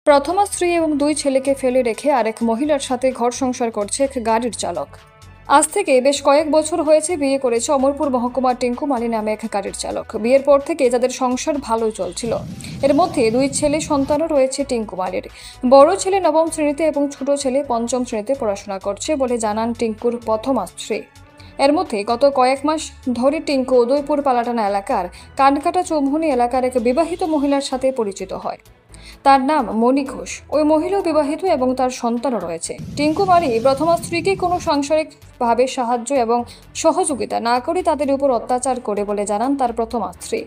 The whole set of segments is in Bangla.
প্রথমা স্ত্রী এবং 2 ছেলেকে ফেলে রেখে আরেক মহিলার সাথে ঘর সংসার করছে এক গাড়ির চালক। আজ থেকে বেশ কয়েক বছর হয়েছে বিয়ে করেছে অমরপুর মহকুমার টিঙ্কু মালি নামে এক গাড়ির চালক। বিয়ের পর থেকে যাদের সংসার ভালো চলছিল। এর মধ্যে 2 ছেলে সন্তানও রয়েছে টিঙ্কু মালির। বড় ছেলে 9ম শ্রেণীতে এবং ছোট ছেলে 5ম শ্রেণীতে পড়াশোনা করছে বলে জানান টিঙ্কুর প্রথমা স্ত্রী। এর মধ্যে গত কয়েক মাস ধরে টিঙ্কু উদয়পুর পালাটানা এলাকার কানকাটা চৌমুহনী এলাকার এক বিবাহিত মহিলার সাথে পরিচিত হয়। তার নাম মণি ঘোষ। ওই মহিলাও বিবাহিত এবং তার সন্তানও রয়েছে। টিঙ্কু মালি প্রথমা স্ত্রীকে কোনো সাংসারিকভাবে সাহায্য এবং সহযোগিতা না করে তাদের উপর অত্যাচার করে বলে জানান তার প্রথমা স্ত্রী।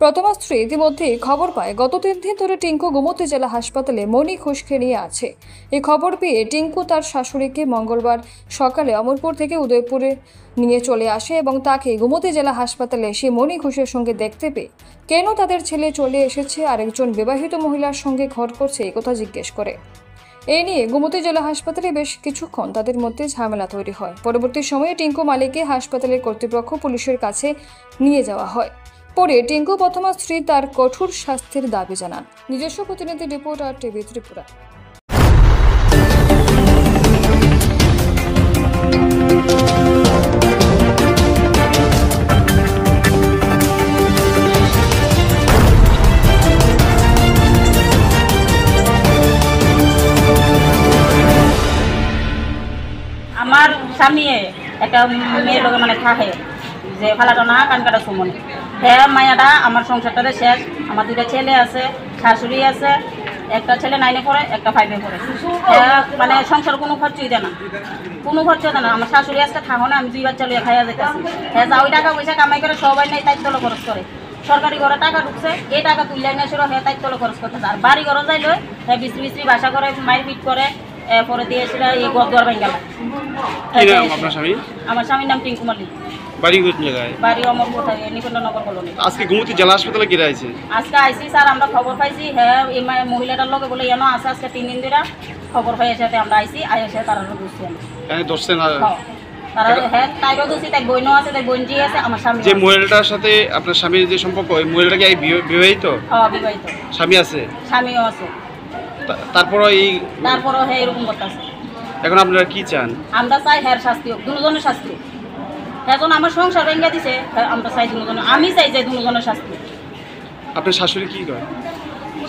প্রথমা স্ত্রী ইতিমধ্যেই খবর পায় গত 3 দিন ধরে টিঙ্কু গোমতী জেলা হাসপাতালে মণি ঘোষকে নিয়ে আছে। এই খবর পেয়ে টিঙ্কু তার শাশুড়িকে মঙ্গলবার সকালে অমরপুর থেকে উদয়পুরে নিয়ে চলে আসে এবং তাকে গোমতী জেলা হাসপাতালে এসে মণি ঘোষের সঙ্গে দেখতে পেয়ে কেন তাদের ছেলে চলে এসেছে আর একজন বিবাহিত মহিলার সঙ্গে ঘর করছে এই কথা জিজ্ঞেস করে। এই নিয়ে গোমতী জেলা হাসপাতালে বেশ কিছুক্ষণ তাদের মধ্যে ঝামেলা তৈরি হয়। পরবর্তী সময়ে টিঙ্কু মালিকে হাসপাতালের কর্তৃপক্ষ পুলিশের কাছে নিয়ে যাওয়া হয়। পরে টিঙ্কু প্রথমা স্ত্রী তার কঠোর শাস্তির দাবি জানান। নিজস্ব প্রতিনিধি রিপোর্ট আর টিভি ত্রিপুরা। আমার স্বামী একটা মেয়ের লোক মানে থাকে যে ফালাটানা কানকাটা চৌমুহনী। হ্যাঁ মায়াটা আমার সংসারটাতে শেষ। আমার 2টা ছেলে আছে, শাশুড়ি আছে, একটা ছেলে 9-এ পড়ে, একটা 5-এ পড়ে। হ্যাঁ মানে সংসার কোনো খরচই দেয় না, কোনো খরচ দেয় না। আমার শাশুড়ি আজকে থাকো না, আমি 2 বাচ্চা লইয়া খাইয়া যেতেছি। হ্যাঁ যা ওই টাকা পয়সা কামাই করে সবাই নেই তাই তলে খরচ করে। সরকারি ঘরে টাকা ঢুকছে, এই টাকা তুললে না সেরো হ্যাঁ তাই তলে খরচ করতেছে। আর বাড়ি ঘরে যাইলে হ্যাঁ বিশ্রী বিশ্রী বাসা করে, মায়ের পিট করে, পরে দিয়েছিল এই গদুয়ার বেঙ্গালা। আমার স্বামীর নাম টিঙ্কু মালি। বাড়ি কোন জায়গায়? বাড়ি অমরপুর থাকে, নিকুঞ্জনগর কলোনি। আজকে গোমতী জেলা হাসপাতালে কি আইছে? আজকে আইসি স্যার, আমরা খবর পাইছি হ্যাঁ এই মহিলাটার লগে বলে এনো আছে। আজকে 3 দিন ধরে খবর পাই এসে আমরা আইসি এসে তারা বুঝছি আমি দর্শন না তারা হ্যাঁ তাইও দোষী, তাই বইনও আছে, তাই বোনজি আছে। আমার স্বামী যে মহিলাটার সাথে আপনার স্বামীর যে সম্পর্ক, ওই মহিলাটা কি বিবাহিত? হ্যাঁ বিবাহিত। স্বামী আছে? স্বামীও আছে। তারপরও হ্যাঁ এরকম করতেছে। এখন আপনারা কি চান? আমরা চাই হ্যাঁ শাস্তি হোক, দুজনের শাস্তি হোক। এখন আমার সংসার ভেঙে দিছে, আমরা চাই দুজনের, আমি চাই যে দুজনের শাস্তি। আপনার শাশুড়ি কি করে?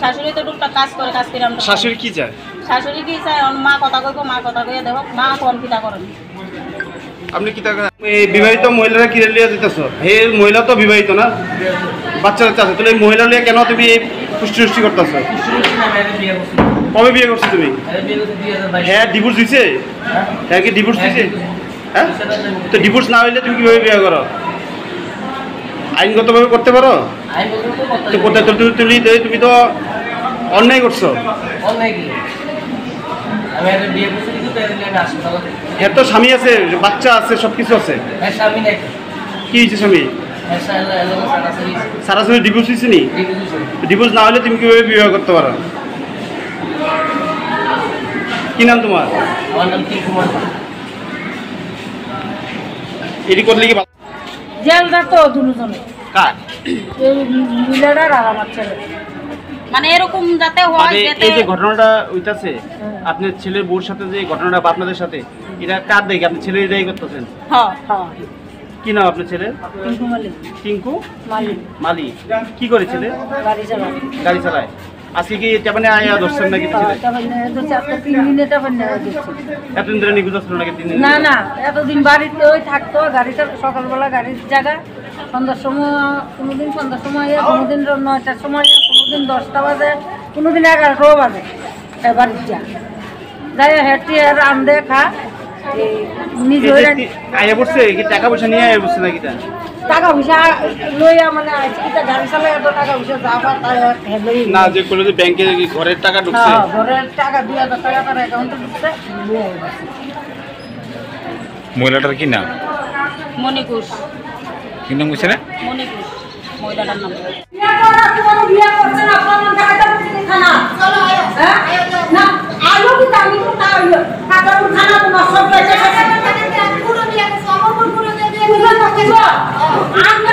শাশুড়ি তো টুকটাক কাজ করে, কাজ করে আমরা। শাশুড়ি কি চায়? শাশুড়ি কি চায়? মা কথা কইব, মা কথা কইয়া দেব, মা কোন পিতা করেন। আপনি কি টাকা এই বিবাহিত মহিলারা কি লিয়া দিতেছো? হে মহিলা তো বিবাহিত না, বাচ্চা আছে, তাহলে এই মহিলা লিয়া কেন তুমি পুষ্টি করতেছো? কবে বিয়ে করছো তুমি? হ্যাঁ ডিভোর্স দিছে? হ্যাঁ কি ডিভোর্স দিছে? হ্যাঁ তো ডিভোর্স না হইলে তুমি কিভাবে বিয়ে করো? আইনগতভাবে করতে পারো? তুমি তো অন্যায় করছো। হ্যাঁ তো স্বামী আছে, বাচ্চা আছে, সবকিছু আছে। কি হয়েছে স্বামী? সরাসরি ডিভোর্স হয়েছে নি? ডিভোর্স না হলে তুমি কিভাবে বিবাহ করতে পারো? কি নাম তোমার? আমার নাম টিঙ্কু মালি। এটি করলে কি জেলটা তো দুজনে কার? মিলাডার আর আমার ছেলে। মানে এরকম যাতে হয় যাতে এই যে ঘটনাটা হইতাছে আপনার ছেলের বউর সাথে, যে ঘটনাটা আপনাদের সাথে, এটা কার দেখে আপনি ছেলে এটাই করতেছেন? হ্যাঁ হ্যাঁ। কি নাম আপনার ছেলে? টিঙ্কু মালি। টিঙ্কু মালি। মালি কি করে ছেলে? গাড়ি চালায়। গাড়ি চালায়। আজকে কি এটা মানে আয়া ধরছেন নাকি ছেলে? এতদিন ধরে নিখোঁজ ছিল নাকি? 3 দিন? না না, এতদিন বাড়িতে ওই থাকতো, গাড়িটা সকালবেলা গাড়ির জায়গা, সন্ধ্যার সময় কোনোদিন সন্ধ্যার সময়, কোনোদিন 9টার সময়, কোনোদিন 10টা বাজে, কোনোদিন 11টাও বাজে বাড়ির যা যাই হেঁটে আর আন্দে খা। নিজে আয়া বসছে কি টাকা পয়সা নিয়ে আয়া বসছে নাকি? টাকা পয়সা লইয়া মানে গাড়ি চালায়, এত টাকা পয়সা যাওয়া না, যে করলো যে ব্যাংকে ঘরের টাকা ঢুকছে, ঘরের টাকা 2000 টাকা তার অ্যাকাউন্টে ঢুকছে। মহিলাটার কি নাম? মণি ঘোষ। কি নাম বলছে? মণি ঘোষ মহিলাটার নাম। আলো কি আমি তো তা হলো কাটা উঠানা তোমার সব আমরা